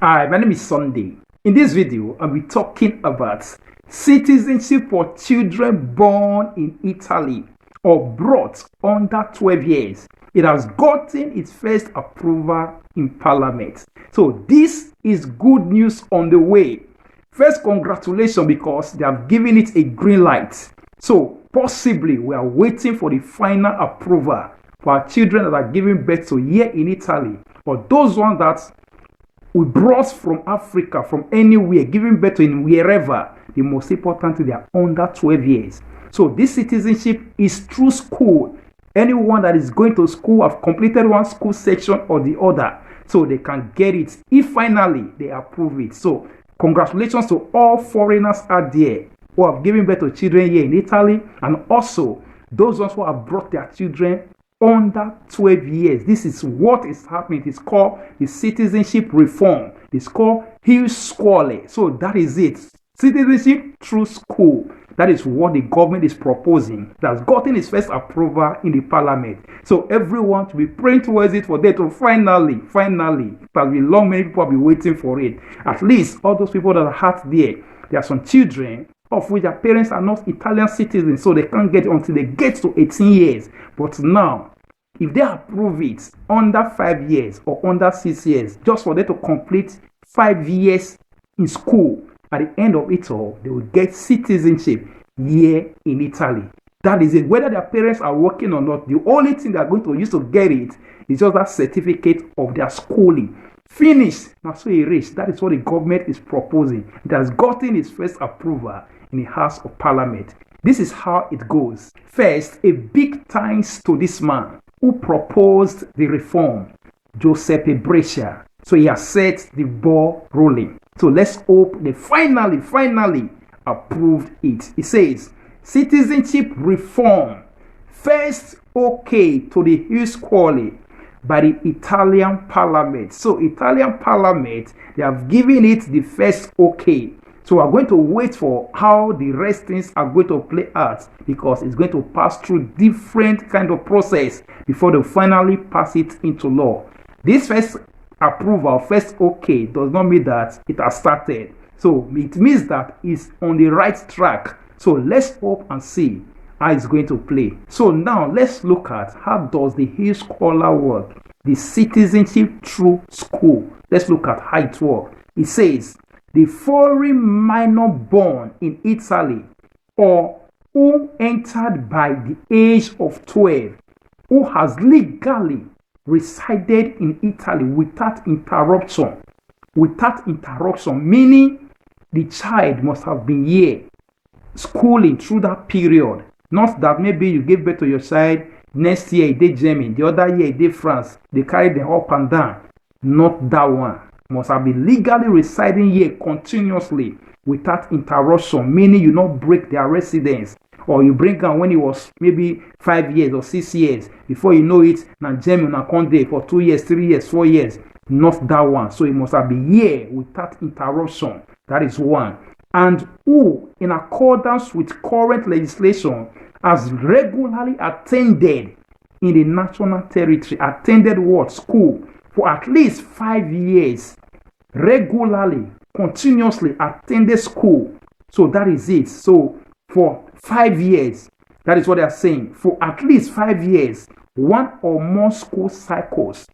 Hi, my name is Sunday. In this video, I'll be talking about citizenship for children born in Italy or brought under 12 years. It has gotten its first approval in Parliament. So this is good news on the way. First, congratulations because they have given it a green light. So possibly we are waiting for the final approval for our children that are giving birth to here in Italy, or those ones that we brought from Africa, from anywhere, giving birth to in wherever. The most important thing, they are under 12 years. So this citizenship is through school. Anyone that is going to school have completed one school section or the other, so they can get it if finally they approve it. So congratulations to all foreigners out there who have given birth to children here in Italy, and also those ones who have brought their children under 12 years. This is what is happening. It is called the citizenship reform. It's called Hughes Squally. So that is it. Citizenship through school. That is what the government is proposing. That's gotten its first approval in the parliament. So everyone to be praying towards it for them to finally, it has been long, many people have been waiting for it. At least all those people that are out there are some children of which their parents are not Italian citizens, so they can't get it until they get to 18 years. But now, if they approve it under 5 years or under 6 years, just for them to complete 5 years in school, at the end of it all, they will get citizenship here in Italy. That is it. Whether their parents are working or not, the only thing they are going to use to get it is just that certificate of their schooling. Finished. Now, so it reached. That is what the government is proposing. It has gotten its first approval in the House of Parliament. This is how it goes. First, a big thanks to this man who proposed the reform, Giuseppe Brescia. So he has set the ball rolling. So let's hope they finally approved it. It says, citizenship reform, first okay to the Hughes Squally by the Italian Parliament. So Italian Parliament, they have given it the first okay. So we're going to wait for how the rest things are going to play out, because it's going to pass through different kind of process before they finally pass it into law. This first approval, first okay, does not mean that it has started. So it means that it's on the right track. So let's hope and see how it's going to play. So now let's look at how does the Hughes Scholar work, the citizenship through school. Let's look at how it works. It says, the foreign minor born in Italy or who entered by the age of 12, who has legally resided in Italy without interruption, meaning the child must have been here schooling through that period. Not that maybe you gave birth to your child, next year he did Germany, the other year he did France, they carried them up and down. Not that one. Must have been legally residing here continuously without interruption, meaning you not break their residence, or you bring them when it was maybe 5 years or 6 years. Before you know it, now Germany na come there for 2 years, 3 years, 4 years. Not that one. So it must have been here without interruption. That is one. And who, in accordance with current legislation, has regularly attended in the national territory, attended what? School for at least 5 years, regularly, continuously attended school. So that is it. So for 5 years, that is what they are saying. For at least 5 years, one or more school cycles,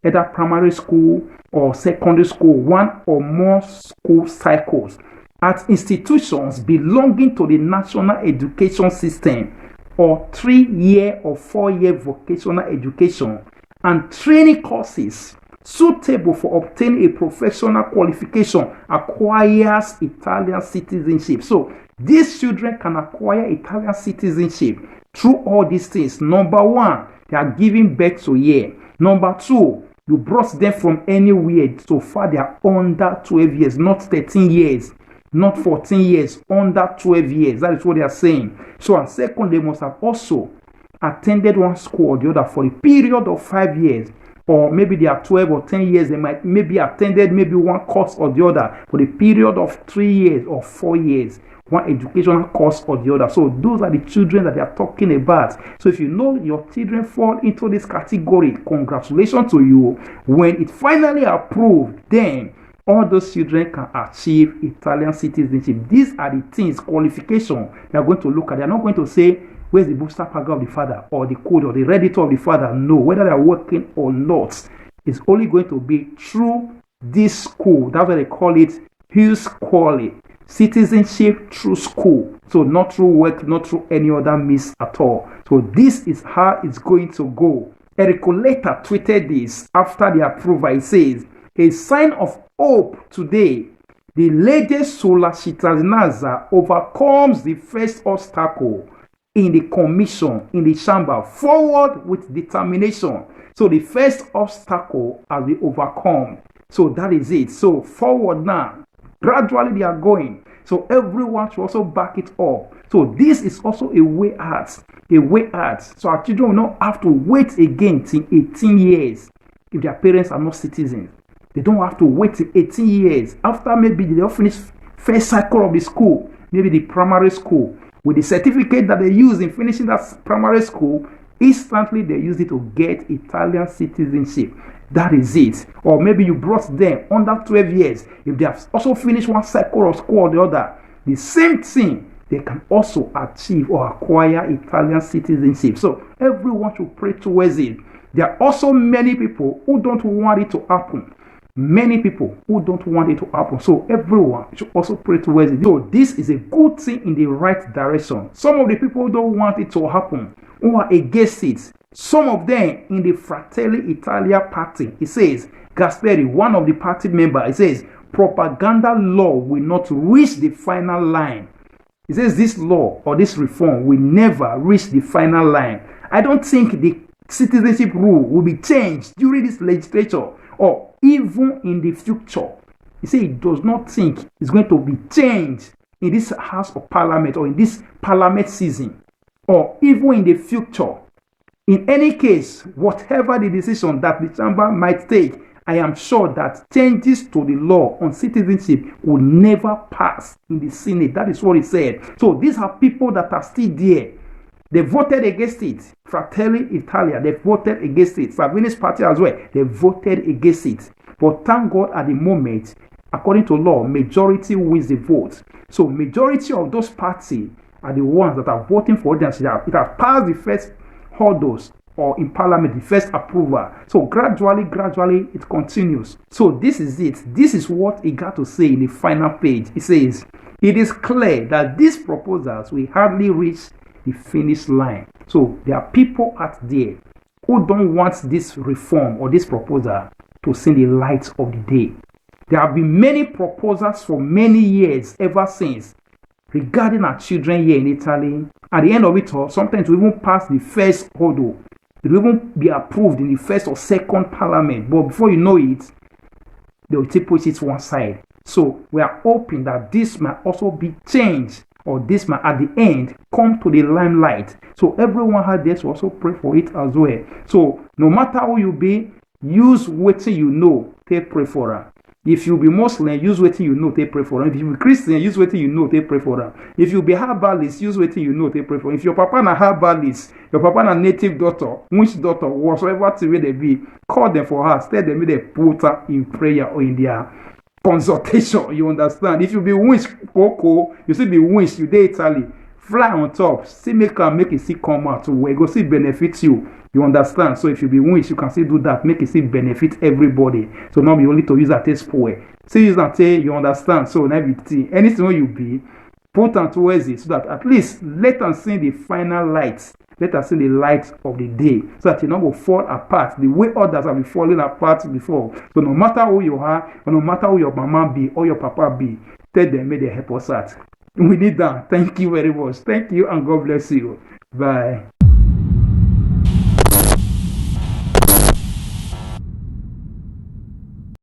either primary school or secondary school, one or more school cycles at institutions belonging to the national education system, or 3-year or 4-year vocational education and training courses suitable for obtaining a professional qualification acquires Italian citizenship. So these children can acquire Italian citizenship through all these things. Number one, they are giving birth to here. Number two, you brought them from anywhere. So far they are under 12 years, not 13 years, not 14 years, under 12 years. That is what they are saying. So and second, they must have also attended one school or the other for a period of 5 years, or maybe they are 12 or 10 years. They might maybe attended maybe one course or the other for a period of 3 years or 4 years, one educational course or the other. So those are the children that they are talking about. So if you know your children fall into this category, congratulations to you. When it finally approved, then all those children can achieve Italian citizenship. These are the things, qualification they are going to look at. They are not going to say, where's the booster paga of the father or the code or the redditor of the father. No, whether they are working or not, it's only going to be through this school. That's why they call it Hughes Quali. Citizenship through school. So not through work, not through any other means at all. So this is how it's going to go. Enrico later tweeted this after the approval. He says, a sign of hope today. The legge sulla cittadinanza overcomes the first obstacle in the commission, in the chamber, forward with determination. So the first obstacle has been overcome. So that is it. So forward now. Gradually they are going. So everyone should also back it up. So this is also a way out. A way out. So our children will not have to wait again till 18 years if their parents are not citizens. They don't have to wait till 18 years. After maybe they don't finish first cycle of the school, maybe the primary school, with the certificate that they use in finishing that primary school, instantly they use it to get Italian citizenship. That is it. Or maybe you brought them under 12 years. If they have also finished one cycle of school or the other, the same thing, they can also achieve or acquire Italian citizenship. So everyone should pray towards it. There are also many people who don't want it to happen. Many people who don't want it to happen. So everyone should also pray towards it. So this is a good thing in the right direction. Some of the people who don't want it to happen, who are against it, some of them in the Fratelli Italia party, it says, Gasperi, one of the party members, it says, propaganda law will not reach the final line. It says this law or this reform will never reach the final line. I don't think the citizenship rule will be changed during this legislature or even in the future. He said he does not think it's going to be changed in this House of Parliament or in this Parliament season or even in the future. In any case, whatever the decision that the chamber might take, I am sure that changes to the law on citizenship will never pass in the Senate. That is what he said. So these are people that are still there. They voted against it. Fratelli Italia, they voted against it. Salvini's party as well, they voted against it. But thank God at the moment, according to law, majority wins the vote. So majority of those parties are the ones that are voting for it. It has passed the first hurdles or in parliament, the first approval. So gradually, it continues. So this is it. This is what he got to say in the final page. He says, it is clear that these proposals will hardly reach the finish line. So there are people out there who don't want this reform or this proposal to see the light of the day. There have been many proposals for many years ever since regarding our children here in Italy. At the end of it all, sometimes we even pass the first hurdle. It will even be approved in the first or second parliament. But before you know it, they will take push it one side. So we are hoping that this might also be changed, or this might at the end come to the limelight. So everyone has this to also pray for it as well. So no matter who you be, use what you know, take pray for her. If you be Muslim, use what you know, take pray for them. If you be Christian, use what you know, take pray for them. If you be herbalist, use what you know, take pray for them. If your papa na herbalist, your papa na native doctor, which doctor, whatsoever way they be, call them for her, tell them they put her in prayer or in their consultation. You understand? If you be winch, Coco, you still be winch, you dey Italy, fly on top, still make it still come out to where go still benefit you. You understand? So if you be winch, you can still do that, make it still benefit everybody. So not be only to use that as spoil. Still use that you understand. So everything, anything you be, put on towards it so that at least let us see the final light. Let us see the light of the day, so that you not go fall apart the way others have been falling apart before. So no matter who you are, or no matter who your mama be or your papa be, tell them, may they help us out. We need that. Thank you very much. Thank you and God bless you. Bye.